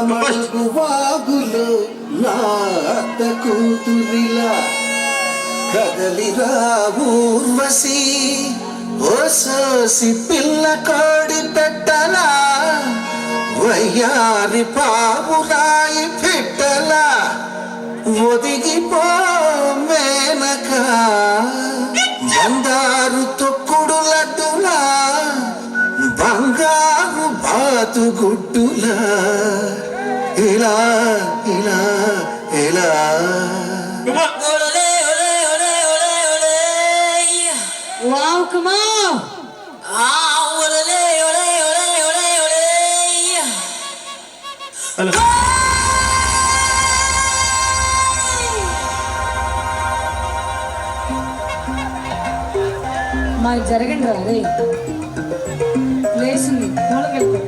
మడుగు వాగులు నా అత్త కూతురిలా కదలిరా ఊర్వశి ఓ సోసి పిల్ల కోడి పెట్టలా వయ్యారి పావురాయి పెట్టలా ఒదిగిపో మేనక బంగారు తొక్కుడు లడ్డులా బంగారు బాతుగుడ్డులా ఇలా ఇలా ఇలా Wow, come on! మాకు జరగండి రా అదే ప్లేస్ ఉంది మూలకెళ్ళిపోయి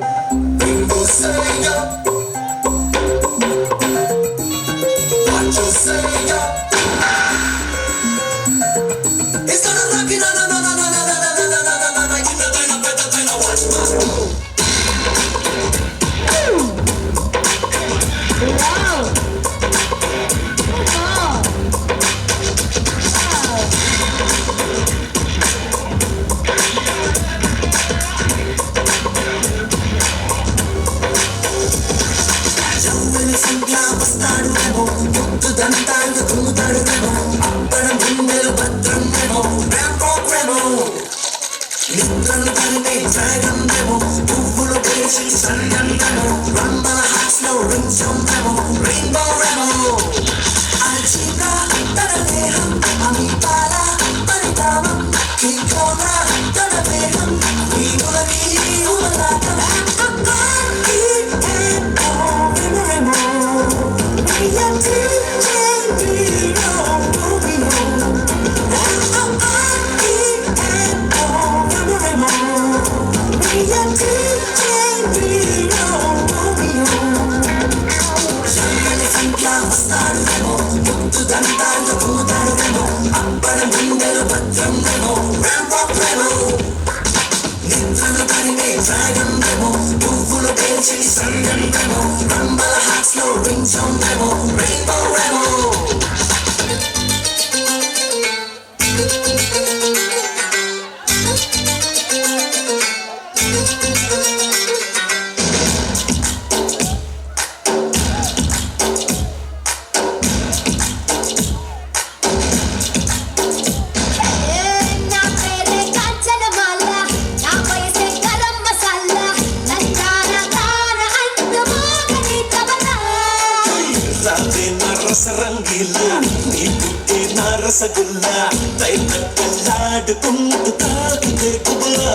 రసగుల్లా తైలాడుకుంటూ తాగితే కుబులా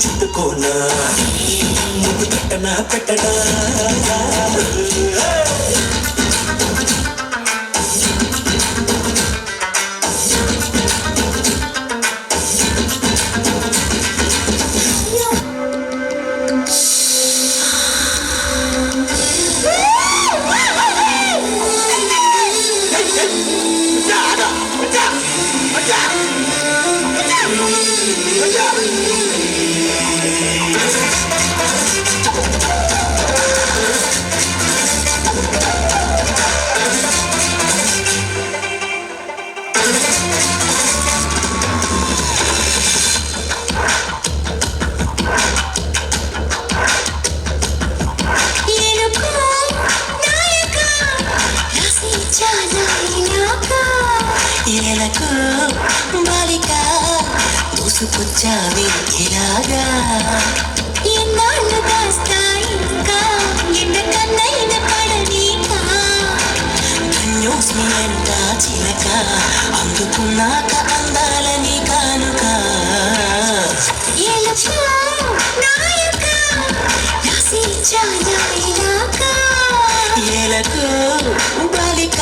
చుట్టుకోనా ముద్దు పెట్టనా పెట్టనా బాలిక తోసుకొచ్చావి ఇలాగా ఎన్నాళ్ళు దాస్తాయి ఇంకా ఎండకన్నైన పడనీకా ధన్యోస్మి అంట చిలక అందుకున్నాక అందాలని కానుక ఎలకు బాలిక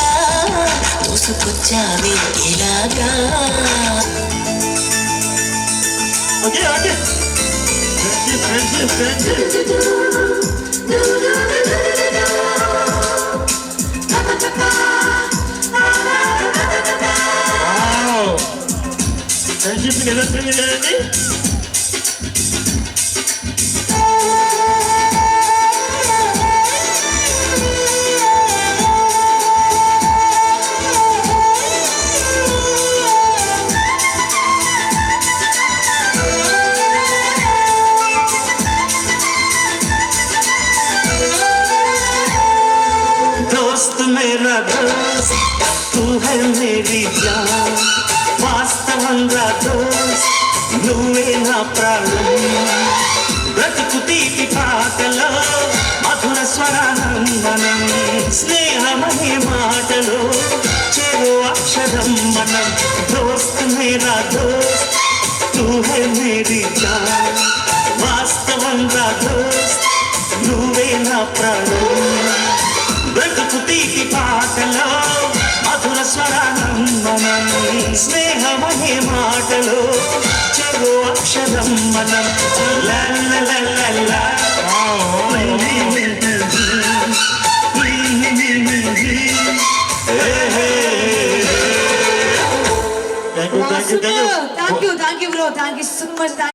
తోసుకొచ్చావి వచ్చావే ఇలాగా okay okay friendship friendship friendship ఎలా తెలియదండి दोस्त मेरा दोस्त तू है मेरी जान వాస్తవంగా దోస్త్ నువ్వే నా ప్రాణం బ్రతుకు తీపి పాటలో మధుర స్వరానందనం స్నేహమనే మాటలో చెరు అక్షరం మనం దోస్త్ మేరా దోస్త్ తూ హై మేరీ జాన్ వాస్తవంగా దోస్త్ నువ్వే నా ప్రాణం బ్రతుకు తీపి పాటలో మధుర స్వరానందనం స్నేహమనే మాటలో చెరు అక్షరం మనం Wow, super. Thank you bro. Thank you so much.